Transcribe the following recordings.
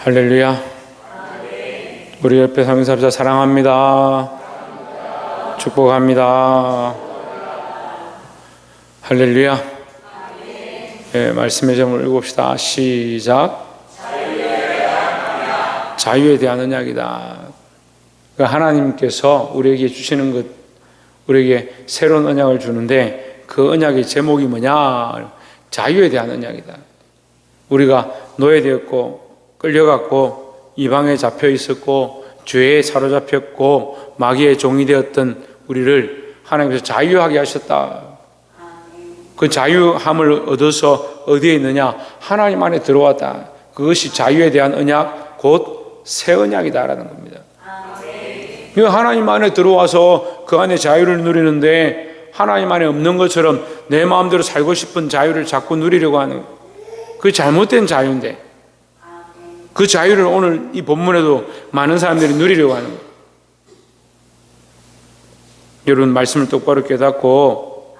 할렐루야. 우리 옆에 상사자 사랑합니다. 축복합니다. 할렐루야. 네, 말씀의 점을 읽읍시다. 시작. 자유에 대한 언약이다. 그러니까 하나님께서 우리에게 주시는 것, 우리에게 새로운 언약을 주는데 그 언약의 제목이 뭐냐? 자유에 대한 언약이다. 우리가 노예되었고 끌려갔고 이방에 잡혀 있었고 죄에 사로잡혔고 마귀의 종이 되었던 우리를 하나님께서 자유하게 하셨다. 그 자유함을 얻어서 어디에 있느냐? 하나님 안에 들어왔다. 그것이 자유에 대한 언약, 곧 새 언약이다라는 겁니다. 하나님 안에 들어와서 그 안에 자유를 누리는데 하나님 안에 없는 것처럼 내 마음대로 살고 싶은 자유를 자꾸 누리려고 하는, 그 잘못된 자유인데 그 자유를 오늘 이 본문에도 많은 사람들이 누리려고 하는 거예요. 여러분 말씀을 똑바로 깨닫고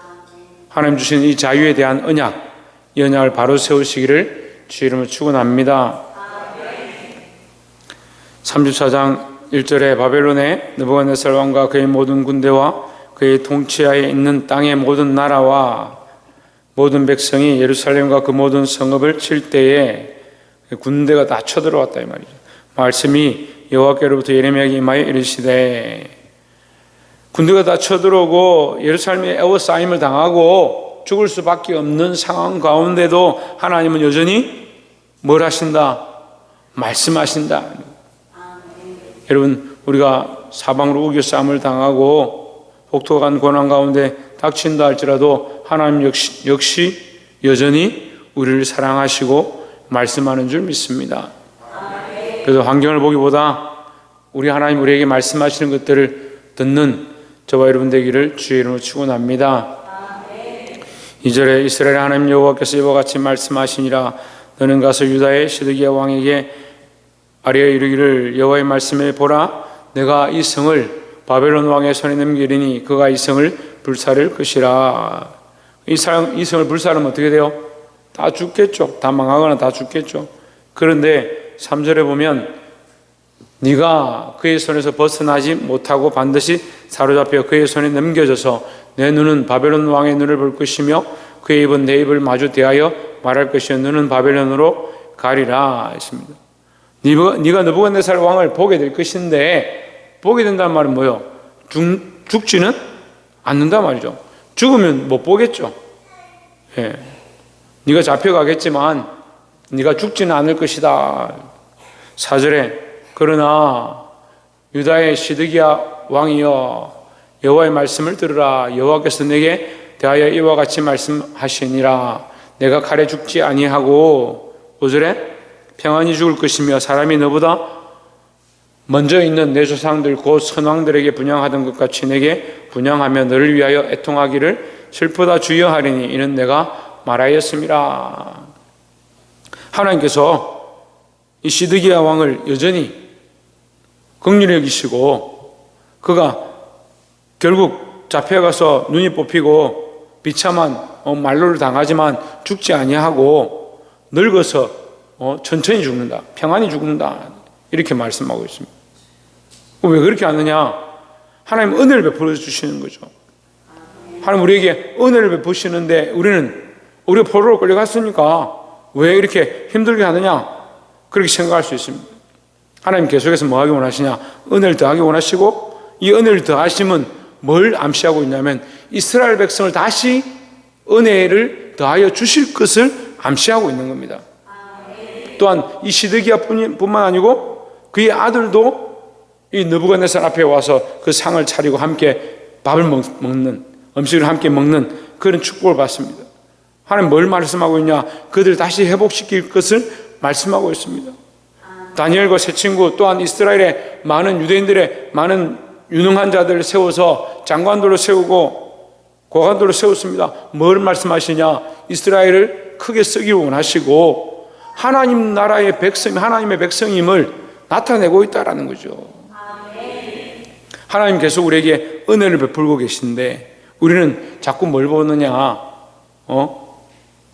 하나님 주신 이 자유에 대한 언약, 이 언약을 바로 세우시기를 주의 이름으로 축원합니다. 34장 1절에 바벨론의 느부갓네살 왕과 그의 모든 군대와 그의 통치하에 있는 땅의 모든 나라와 모든 백성이 예루살렘과 그 모든 성읍을 칠 때에 군대가 다 쳐들어왔다 이 말이죠. 말씀이 여호와께로부터 예레미야에게 임하여 이르시되, 군대가 다 쳐들어오고 예루살렘에 에워싸임을 당하고 죽을 수밖에 없는 상황 가운데도 하나님은 여전히 뭘 하신다? 말씀하신다. 여러분, 우리가 사방으로 우겨싸움을 당하고 혹독한 고난 가운데 닥친다 할지라도 하나님 역시 여전히 우리를 사랑하시고 말씀하는 줄 믿습니다. 그래서 환경을 보기보다 우리 하나님 우리에게 말씀하시는 것들을 듣는 저와 여러분 되기를 주의 이름으로 축원합니다. 2절에 이스라엘 하나님 여호와께서 이와 같이 말씀하시니라. 너는 가서 유다의 시드기야 왕에게 아뢰어 이르기를, 여호와의 말씀에 보라, 내가 이 성을 바벨론 왕의 손에 넘기리니 그가 이 성을 불사를 것이라. 이 성을 불사르면 어떻게 돼요? 다 죽겠죠. 다 망하거나 다 죽겠죠. 그런데 3절에 보면 네가 그의 손에서 벗어나지 못하고 반드시 사로잡혀 그의 손에 넘겨져서 내 눈은 바벨론 왕의 눈을 볼 것이며 그의 입은 내 입을 마주 대하여 말할 것이요 너는 바벨론으로 가리라 했습니다. 네가 느부갓네살 왕을 보게 될 것인데, 보게 된다는 말은 뭐예요? 죽지는 않는단 말이죠. 죽으면 못 보겠죠. 예. 네가 잡혀가겠지만 네가 죽지는 않을 것이다. 4절에 그러나 유다의 시드기야 왕이여 여호와의 말씀을 들으라. 여호와께서 내게 대하여 이와 같이 말씀하시니라. 내가 칼에 죽지 아니하고 5절에 평안히 죽을 것이며 사람이 너보다 먼저 있는 내 조상들 곧 선왕들에게 분향하던 것 같이 내게 분향하며 너를 위하여 애통하기를 슬프다 주여하리니 이는 내가 말하였습니다. 하나님께서 이 시드기야 왕을 여전히 긍휼히 여기시고 그가 결국 잡혀가서 눈이 뽑히고 비참한 말로를 당하지만 죽지 아니하고 늙어서 천천히 죽는다, 평안히 죽는다, 이렇게 말씀하고 있습니다. 왜 그렇게 하느냐? 하나님 은혜를 베풀어 주시는 거죠. 하나님 우리에게 은혜를 베푸시는데 우리가 포로로 끌려갔으니까 왜 이렇게 힘들게 하느냐? 그렇게 생각할 수 있습니다. 하나님 계속해서 뭐 하기 원하시냐? 은혜를 더하기 원하시고, 이 은혜를 더하심은 뭘 암시하고 있냐면 이스라엘 백성을 다시 은혜를 더하여 주실 것을 암시하고 있는 겁니다. 또한 이 시드기야 뿐만 아니고 그의 아들도 이 느부갓네살 앞에 와서 그 상을 차리고 함께 밥을 먹는, 음식을 함께 먹는 그런 축복을 받습니다. 하나님 뭘 말씀하고 있냐? 그들을 다시 회복시킬 것을 말씀하고 있습니다. 다니엘과 세 친구 또한 이스라엘의 많은 유대인들의 많은 유능한 자들을 세워서 장관들을 세우고 고관들을 세웠습니다. 뭘 말씀하시냐? 이스라엘을 크게 쓰기 원하시고 하나님 나라의 백성, 하나님의 백성임을 나타내고 있다라는 거죠. 하나님 계속 우리에게 은혜를 베풀고 계신데 우리는 자꾸 뭘 보느냐?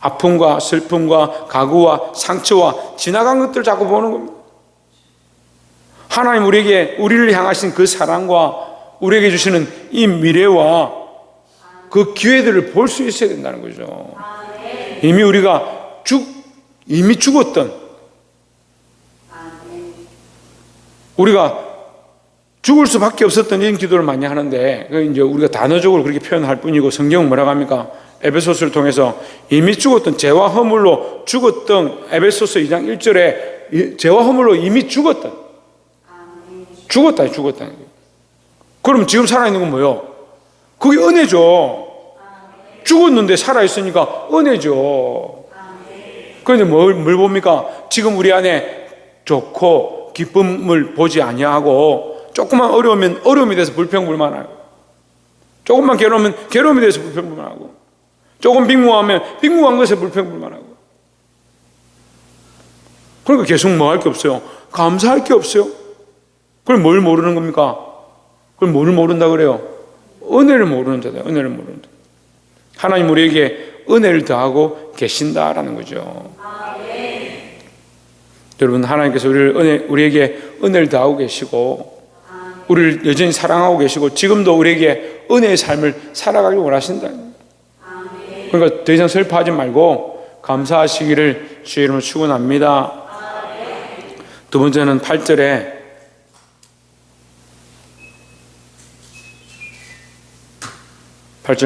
아픔과 슬픔과 가구와 상처와 지나간 것들을 자꾸 보는 겁니다. 하나님 우리를 향하신 그 사랑과 우리에게 주시는 이 미래와 그 기회들을 볼 수 있어야 된다는 거죠. 이미 우리가 이미 죽었던, 우리가 죽을 수밖에 없었던 이런 기도를 많이 하는데, 이제 우리가 단어적으로 그렇게 표현할 뿐이고, 성경은 뭐라고 합니까? 에베소서를 통해서 이미 죽었던, 죄와 허물로 죽었던, 에베소서 2장 1절에 죄와 허물로 이미 죽었던, 죽었다. 그럼 지금 살아있는 건 뭐예요? 그게 은혜죠. 죽었는데 살아있으니까 은혜죠. 그런데 뭘 봅니까? 지금 우리 안에 좋고 기쁨을 보지 아니하고, 조금만 어려우면 어려움이 돼서 불평불만하고, 조금만 괴로우면 괴로움이 돼서 불평불만하고, 조금 빈궁하면 빈궁한 것에 불평불만하고. 그러니까 계속 뭐 할 게 없어요? 감사할 게 없어요. 그럼 뭘 모르는 겁니까? 그럼 뭘 모른다 그래요? 은혜를 모르는 자다. 은혜를 모르는 자. 하나님 우리에게 은혜를 더하고 계신다라는 거죠. 여러분, 하나님께서 우리에게 은혜를 더하고 계시고, 우리를 여전히 사랑하고 계시고, 지금도 우리에게 은혜의 삶을 살아가길 원하신다. 그러니까 더 이상 슬퍼하지 말고 감사하시기를 주의 이름으로 축원합니다. 두 번째는 8절에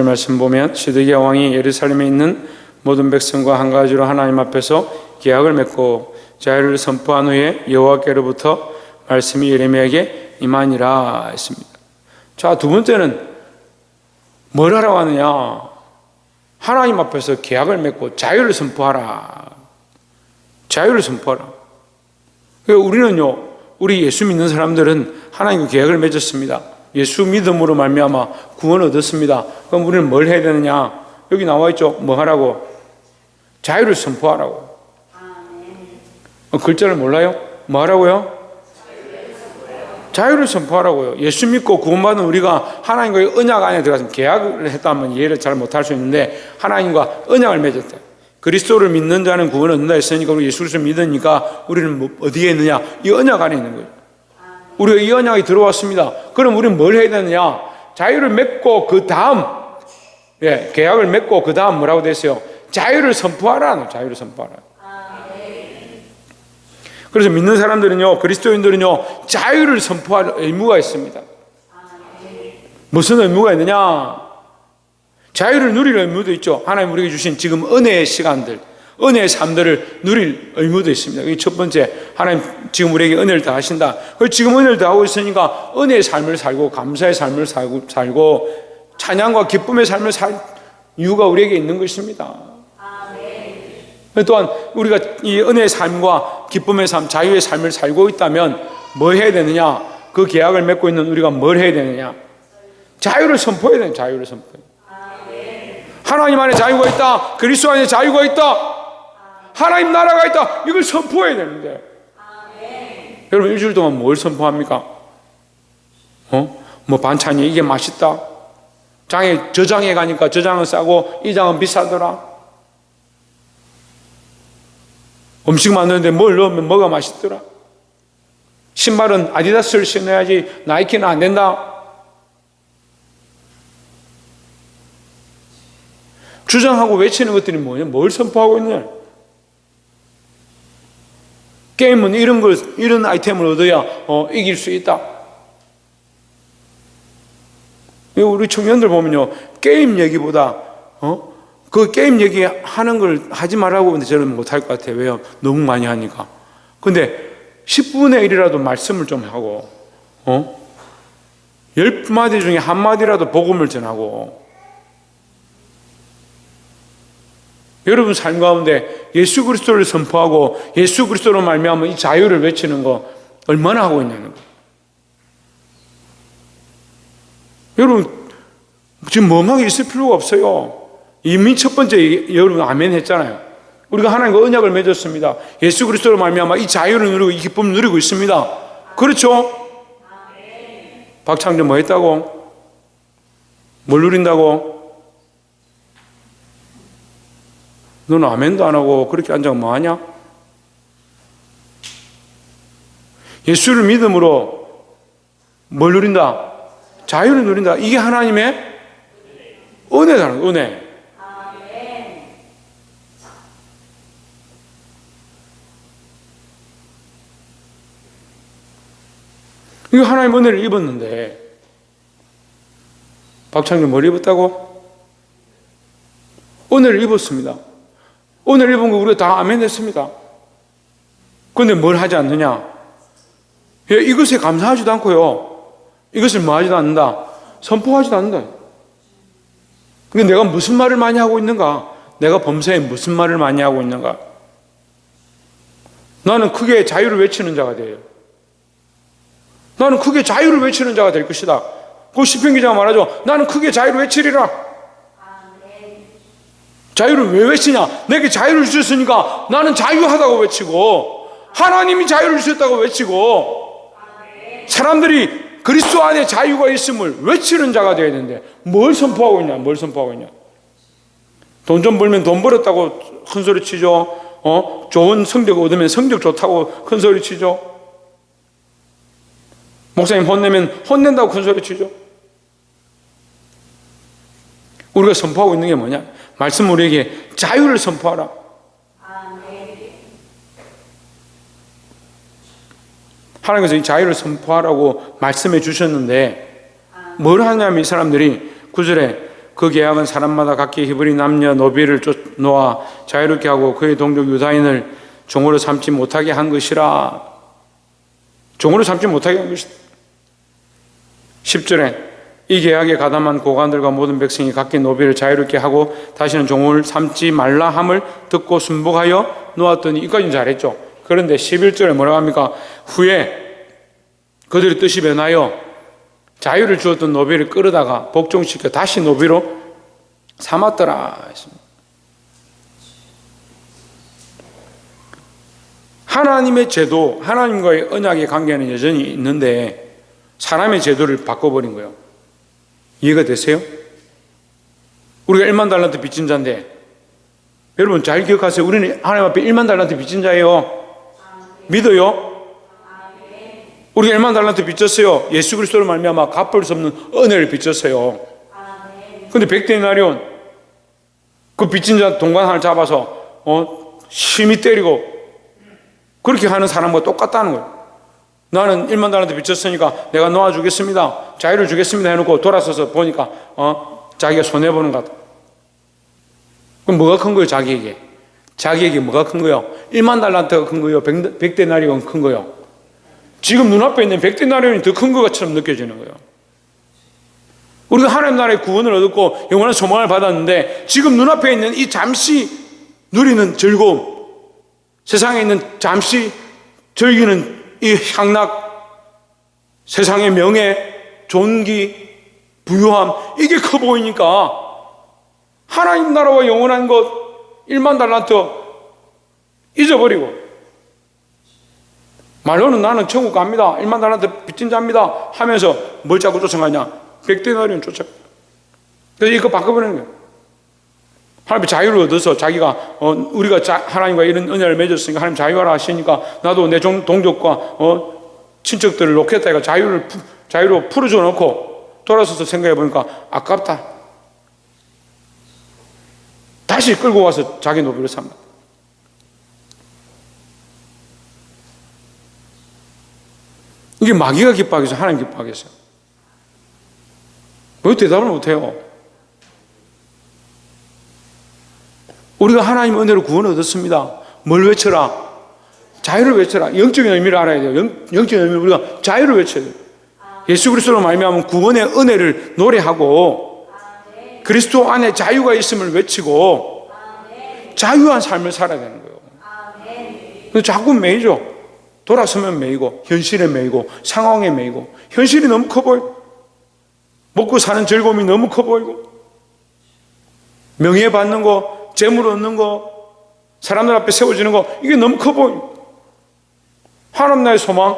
말씀 보면, 시드기야 왕이 예루살렘에 있는 모든 백성과 한 가지로 하나님 앞에서 계약을 맺고 자유를 선포한 후에 여호와께로부터 말씀이 예레미야에게 임하니라 했습니다. 자, 두 번째는 뭘 하라고 하느냐? 하나님 앞에서 계약을 맺고 자유를 선포하라. 자유를 선포하라. 우리는요, 우리 예수 믿는 사람들은 하나님과 계약을 맺었습니다. 예수 믿음으로 말미암아 구원을 얻었습니다. 그럼 우리는 뭘 해야 되느냐? 여기 나와 있죠. 뭐 하라고? 자유를 선포하라고. 글자를 몰라요? 뭐 하라고요? 자유를 선포하라고요. 예수 믿고 구원받은 우리가 하나님과의 언약 안에 들어가서 계약을 했다면 이해를 잘 못할 수 있는데, 하나님과 언약을 맺었다. 그리스도를 믿는 자는 구원을 얻는다 했으니까, 우리 예수 그리스도를 믿으니까 우리는 어디에 있느냐? 이 언약 안에 있는 거예요. 우리가 이 언약이 들어왔습니다. 그럼 우리는 뭘 해야 되느냐? 자유를 맺고 그 다음, 계약을 맺고 그 다음 뭐라고 됐어요? 자유를 선포하라. 자유를 선포하라. 그래서 믿는 사람들은요, 그리스도인들은요, 자유를 선포할 의무가 있습니다. 무슨 의무가 있느냐? 자유를 누릴 의무도 있죠. 하나님 우리에게 주신 지금 은혜의 시간들, 은혜의 삶들을 누릴 의무도 있습니다. 이게 첫 번째, 하나님 지금 우리에게 은혜를 더하신다. 지금 은혜를 더하고 있으니까 은혜의 삶을 살고, 감사의 삶을 살고, 찬양과 기쁨의 삶을 살 이유가 우리에게 있는 것입니다. 또한 우리가 이 은혜의 삶과 기쁨의 삶, 자유의 삶을 살고 있다면 뭐 해야 되느냐? 그 계약을 맺고 있는 우리가 뭘 해야 되느냐? 자유를 선포해야 되는, 자유를 선포해. 하나님 안에 자유가 있다. 그리스도 안에 자유가 있다. 하나님 나라가 있다. 이걸 선포해야 되는데. 여러분, 일주일 동안 뭘 선포합니까? 뭐 반찬이 이게 맛있다. 저장에 가니까 저장은 싸고 이 장은 비싸더라. 음식 만드는데 뭘 넣으면 뭐가 맛있더라. 신발은 아디다스를 신어야지 나이키는 안 된다. 주장하고 외치는 것들이 뭐냐? 뭘 선포하고 있냐? 게임은 이런 아이템을 얻어야 이길 수 있다. 우리 청년들 보면요, 게임 얘기보다 그 게임 얘기하는 걸 하지 말라고 하는데 저는 못할 것 같아요. 왜요? 너무 많이 하니까. 근데 10분의 1이라도 말씀을 좀 하고 10마디 중에 한마디라도 복음을 전하고, 여러분 삶 가운데 예수 그리스도를 선포하고 예수 그리스도로 말미암아 이 자유를 외치는 거 얼마나 하고 있냐는 거. 여러분 지금 멍하게 있을 필요가 없어요. 이미 첫 번째 여러분 아멘 했잖아요. 우리가 하나님과 언약을 맺었습니다. 예수 그리스도로 말미암아 이 자유를 누리고 이 기쁨을 누리고 있습니다. 그렇죠? 박창준 뭐 했다고? 뭘 누린다고? 너는 아멘도 안 하고 그렇게 앉아 뭐 하냐? 예수를 믿음으로 뭘 누린다? 자유를 누린다. 이게 하나님의 은혜라는 거예요. 은혜. 이거 하나님 은혜를 입었는데 박창준 뭘 입었다고? 은혜를 입었습니다. 은혜를 입은 거 우리가 다 아멘 했습니다. 그런데 뭘 하지 않느냐? 이것에 감사하지도 않고요. 이것을 뭐 하지도 않는다? 선포하지도 않는다. 근데 내가 무슨 말을 많이 하고 있는가? 내가 범사에 무슨 말을 많이 하고 있는가? 나는 크게 자유를 외치는 자가 돼요. 나는 크게 자유를 외치는 자가 될 것이다. 그 시편 기자가 말하죠. 나는 크게 자유를 외치리라. 자유를 왜 외치냐? 내게 자유를 주셨으니까 나는 자유하다고 외치고, 하나님이 자유를 주셨다고 외치고, 사람들이 그리스도 안에 자유가 있음을 외치는 자가 되어야 되는데 뭘 선포하고 있냐? 뭘 선포하고 있냐? 돈 좀 벌면 돈 벌었다고 큰 소리 치죠. 좋은 성적 얻으면 성적 좋다고 큰 소리 치죠. 목사님 혼내면 혼낸다고 큰 소리 치죠. 우리가 선포하고 있는 게 뭐냐? 말씀 우리에게 자유를 선포하라. 하나님께서 이 자유를 선포하라고 말씀해 주셨는데 뭘 하냐면 이 사람들이 9절에 그 계약은 사람마다 각기 히브리 남녀 노비를 놓아 자유롭게 하고 그의 동족 유다인을 종으로 삼지 못하게 한 것이라. 종으로 삼지 못하게 한 것이다. 10절에 이 계약에 가담한 고관들과 모든 백성이 각기 노비를 자유롭게 하고 다시는 종을 삼지 말라 함을 듣고 순복하여 놓았더니, 이까지는 잘했죠. 그런데 11절에 뭐라고 합니까? 후에 그들의 뜻이 변하여 자유를 주었던 노비를 끌어다가 복종시켜 다시 노비로 삼았더라 했습니다. 하나님의 제도, 하나님과의 언약의 관계는 여전히 있는데 사람의 제도를 바꿔버린 거예요. 이해가 되세요? 우리가 1만 달란트 빚진 자인데, 여러분 잘 기억하세요. 우리는 하나님 앞에 1만 달란트 빚진 자예요. 믿어요? 우리가 1만 달란트 빚졌어요. 예수 그리스도로 말미암아 갚을 수 없는 은혜를 빚졌어요. 근데 100데나리온 그 빚진 자 동관 하나 잡아서 심히 때리고 그렇게 하는 사람과 똑같다는 거예요. 나는 1만 달란트 빚졌으니까 내가 놓아주겠습니다, 자유를 주겠습니다 해놓고 돌아서서 보니까 자기가 손해보는 것 같아. 그럼 뭐가 큰 거예요? 자기에게 뭐가 큰 거예요? 1만 달란트가 큰 거예요? 100데나리온이 큰 거예요? 지금 눈앞에 있는 100데나리온이 더 큰 것처럼 느껴지는 거예요. 우리가 하나님 나라의 구원을 얻었고 영원한 소망을 받았는데 지금 눈앞에 있는 이 잠시 누리는 즐거움, 세상에 있는 잠시 즐기는 이 향락, 세상의 명예, 존귀, 부유함, 이게 커 보이니까 하나님 나라와 영원한 것 1만 달란트 잊어버리고, 말로는 나는 천국 갑니다, 1만 달란트 빚진 자입니다 하면서 뭘 자꾸 쫓아가냐? 100데나리온 쫓아가. 그래서 이거 바꿔버리는 거예요. 하나님의 자유를 얻어서 자기가 우리가 하나님과 이런 은혜를 맺었으니까 하나님 자유하라 하시니까 나도 내 동족과 친척들을 놓겠다 해가 자유로 풀어줘 놓고 돌아서서 생각해 보니까 아깝다. 다시 끌고 와서 자기 노비를 삼아. 이게 마귀가 기뻐하겠어요? 하나님 기뻐하겠어요? 왜 대답을 못해요? 우리가 하나님의 은혜로 구원을 얻었습니다. 뭘 외쳐라? 자유를 외쳐라. 영적인 의미를 알아야 돼요. 영적인 의미를 우리가 자유를 외쳐야 돼요. 예수 그리스도로 말미암은 구원의 은혜를 노래하고 그리스도 안에 자유가 있음을 외치고 자유한 삶을 살아야 되는 거예요. 근데 자꾸 매이죠. 돌아서면 매이고 현실에 매이고 상황에 매이고 현실이 너무 커 보여. 먹고 사는 즐거움이 너무 커 보이고 명예 받는 거, 재물 얻는 거, 사람들 앞에 세워지는 거, 이게 너무 커 보여. 하나님 나의 소망,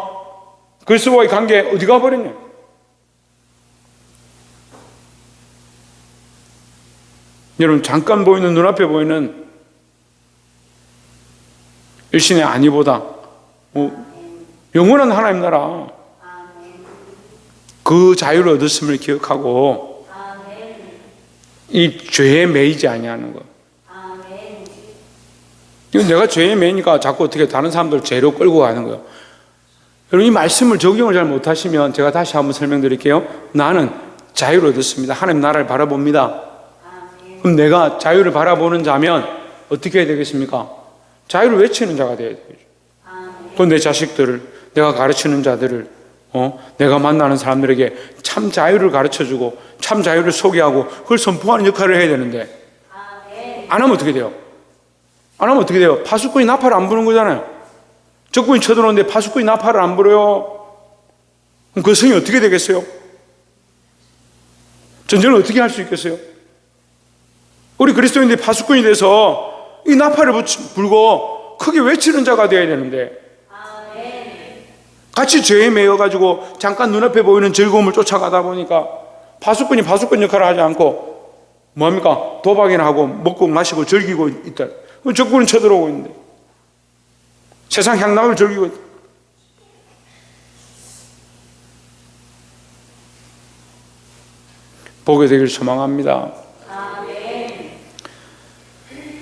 그리스도와의 관계 어디 가버렸냐? 여러분 잠깐 보이는, 눈앞에 보이는 일신의 안위보다 영원한 하나님 나라. 그 자유를 얻었음을 기억하고 이 죄에 매이지 아니하는 것. 이건 내가 죄에 매이니까 자꾸 어떻게 다른 사람들 죄로 끌고 가는 거예요. 여러분, 이 말씀을 적용을 잘 못하시면 제가 다시 한번 설명드릴게요. 나는 자유를 얻었습니다. 하나님 나라를 바라봅니다. 그럼 내가 자유를 바라보는 자면 어떻게 해야 되겠습니까? 자유를 외치는 자가 되어야 되죠. 그건 내 자식들을, 내가 가르치는 자들을, 내가 만나는 사람들에게 참 자유를 가르쳐주고 참 자유를 소개하고 그걸 선포하는 역할을 해야 되는데 안 하면 어떻게 돼요? 안 하면 어떻게 돼요? 파수꾼이 나팔을 안 부는 거잖아요. 적군이 쳐들어오는데 파수꾼이 나팔을 안 불어요. 그럼 그 성이 어떻게 되겠어요? 전쟁을 어떻게 할 수 있겠어요? 우리 그리스도인들이 파수꾼이 돼서 이 나팔을 불고 크게 외치는 자가 되어야 되는데 같이 죄에 매여가지고 잠깐 눈앞에 보이는 즐거움을 쫓아가다 보니까 파수꾼이 파수꾼 역할을 하지 않고 뭐합니까? 도박이나 하고 먹고 마시고 즐기고 있다. 그럼 적군은 쳐들어오고 있는데 세상 향락을 즐기고 있다. 보게 되길 소망합니다.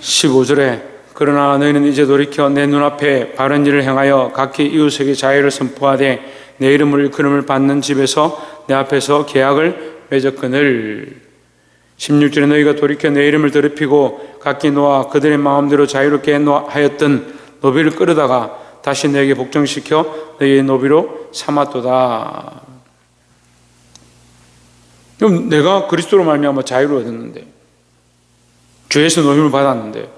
15절에 그러나 너희는 이제 돌이켜 내 눈앞에 바른 일을 행하여 각기 이웃에게 자유를 선포하되 내 이름을 일컬음을 받는 집에서 내 앞에서 계약을 맺었거늘. 16절에 너희가 돌이켜 내 이름을 더럽히고 각기 놓아 그들의 마음대로 자유롭게 하였던 노비를 끌어다가 다시 내게 복종시켜 너희의 노비로 삼았도다. 그럼 내가 그리스도로 말미암아 자유를 얻었는데 죄에서 노임을 받았는데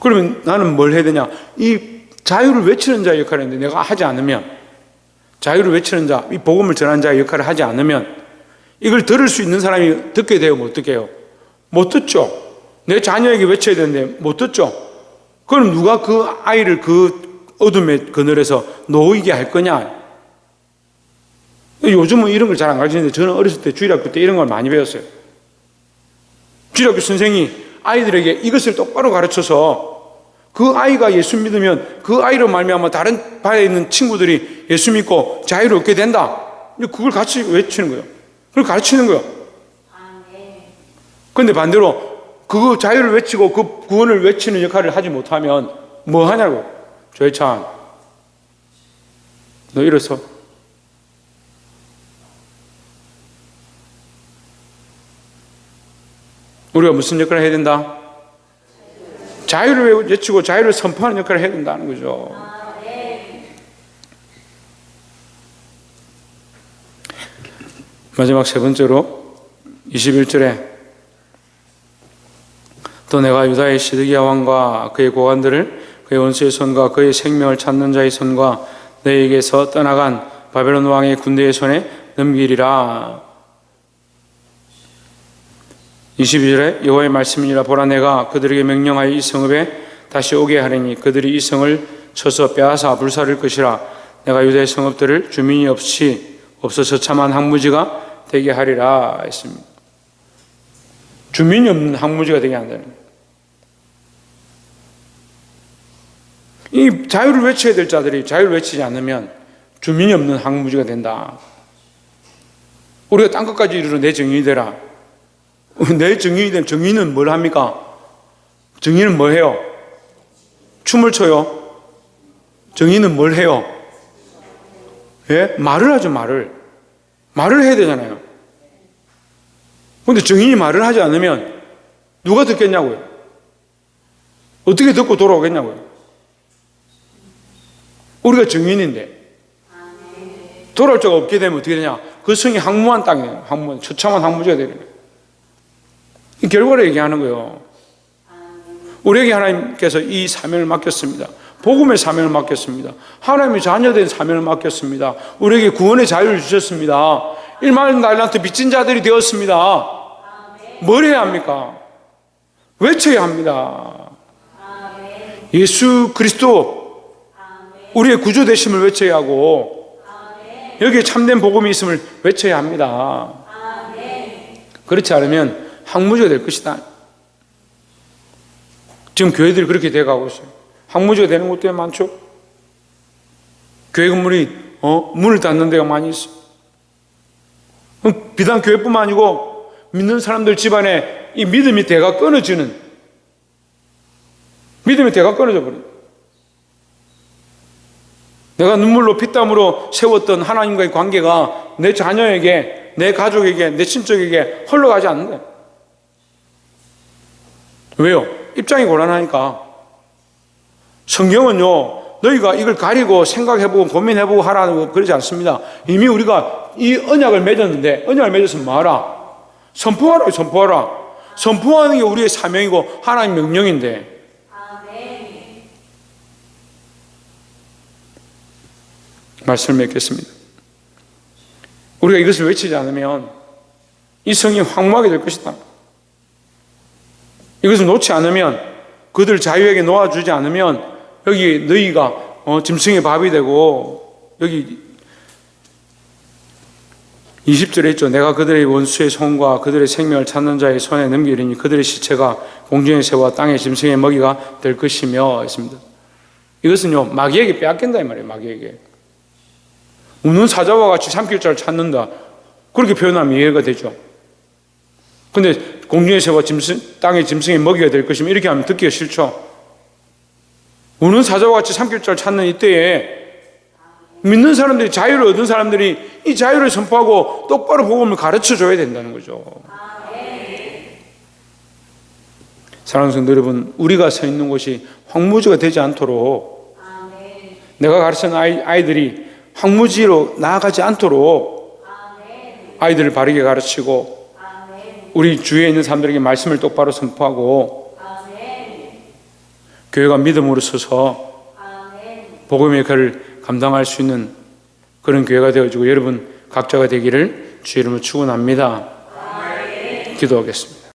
그러면 나는 뭘 해야 되냐? 이 자유를 외치는 자의 역할을 했는데 내가 하지 않으면 자유를 외치는 자, 이 복음을 전하는 자의 역할을 하지 않으면 이걸 들을 수 있는 사람이 듣게 돼요? 못 듣게 해요? 못 듣죠. 내 자녀에게 외쳐야 되는데 못 듣죠. 그럼 누가 그 아이를 그 어둠의 그늘에서 놓이게 할 거냐? 요즘은 이런 걸 잘 안 가르치는데 저는 어렸을 때 주일학교 때 이런 걸 많이 배웠어요. 주일학교 선생이 아이들에게 이것을 똑바로 가르쳐서 그 아이가 예수 믿으면 그 아이로 말미암아 다른 반에 있는 친구들이 예수 믿고 자유를 얻게 된다. 그걸 같이 외치는 거예요. 그걸 가르치는 거예요. 그런데 반대로 그 자유를 외치고 그 구원을 외치는 역할을 하지 못하면 뭐 하냐고. 조혜찬, 너 이래서 우리가 무슨 역할을 해야 된다? 자유를 외치고 자유를 선포하는 역할을 해야 된다는 거죠. 마지막 세 번째로 21절에 또 내가 유다의 시드기야 왕과 그의 고관들을 그의 원수의 손과 그의 생명을 찾는 자의 손과 너희에게서 떠나간 바벨론 왕의 군대의 손에 넘기리라. 22절에 여호와의 말씀이니라. 보라, 내가 그들에게 명령하여 이 성읍에 다시 오게 하리니 그들이 이 성을 쳐서 빼앗아 불사를 것이라. 내가 유다의 성읍들을 주민이 없어 처참한 항무지가 되게 하리라 했습니다. 주민이 없는 항무지가 되게 한다는 거예요. 이 자유를 외쳐야 될 자들이 자유를 외치지 않으면 주민이 없는 항무지가 된다. 우리가 땅끝까지 이르러 내 정인이 되라. 내 정인이 되면 정인은 뭘 합니까? 정인은 뭘 해요? 춤을 춰요? 정인은 뭘 해요? 예? 말을 하죠. 말을 해야 되잖아요. 그런데 정인이 말을 하지 않으면 누가 듣겠냐고요? 어떻게 듣고 돌아오겠냐고요? 우리가 정인인데 돌아올 자가 없게 되면 어떻게 되냐? 그 성이 황무한 땅이에요. 처참한 황무지가 되는 거예요. 이 결과를 얘기하는 거예요. 우리에게 하나님께서 이 사명을 맡겼습니다. 복음의 사명을 맡겼습니다. 하나님의 자녀된 사명을 맡겼습니다. 우리에게 구원의 자유를 주셨습니다. 일만 날란트 빚진 자들이 되었습니다. 뭘 해야 합니까? 외쳐야 합니다. 예수 그리스도 우리의 구주 되심을 외쳐야 하고 여기에 참된 복음이 있음을 외쳐야 합니다. 그렇지 않으면 항무지가 될 것이다. 지금 교회들이 그렇게 돼가고 있어요. 항무지가 되는 것들이 많죠. 교회 건물이 문을 닫는 데가 많이 있어요. 비단 교회뿐만 아니고 믿는 사람들 집안에 이 믿음의 대가 끊어져 버려요. 내가 눈물로 피땀으로 세웠던 하나님과의 관계가 내 자녀에게, 내 가족에게, 내 친척에게 흘러가지 않는다. 왜요? 입장이 곤란하니까. 성경은요, 너희가 이걸 가리고 생각해보고 고민해보고 하라고 그러지 않습니다. 이미 우리가 이 언약을 맺었는데, 언약을 맺었으면 뭐하라? 선포하라. 선포하는 게 우리의 사명이고 하나님 명령인데. 말씀을 맺겠습니다. 우리가 이것을 외치지 않으면 이 성이 황무하게 될 것이다. 이것을 놓지 않으면, 그들 자유에게 놓아주지 않으면 여기 너희가 짐승의 밥이 되고, 여기 20절에 있죠. 내가 그들의 원수의 손과 그들의 생명을 찾는 자의 손에 넘기리니 그들의 시체가 공중의 새와 땅의 짐승의 먹이가 될 것이며 했습니다. 이것은요, 마귀에게 빼앗긴다 이 말이에요. 마귀에게. 우는 사자와 같이 삼킬 자를 찾는다. 그렇게 표현하면 이해가 되죠. 근데 공중의 새와 땅의 짐승의 먹이가 될 것이면 이렇게 하면 듣기가 싫죠. 우는 사자와 같이 삼킬 자를 찾는 이때에 믿는 사람들이, 자유를 얻은 사람들이 이 자유를 선포하고 똑바로 복음을 가르쳐줘야 된다는 거죠. 사랑하는 성도 여러분, 우리가 서 있는 곳이 황무지가 되지 않도록, 내가 가르치는 아이들이 황무지로 나아가지 않도록 아이들을 바르게 가르치고, 우리 주위에 있는 사람들에게 말씀을 똑바로 선포하고, 교회가 믿음으로 서서 복음의 역할을 감당할 수 있는 그런 교회가 되어지고 여러분 각자가 되기를 주의 이름으로 축원합니다. 기도하겠습니다.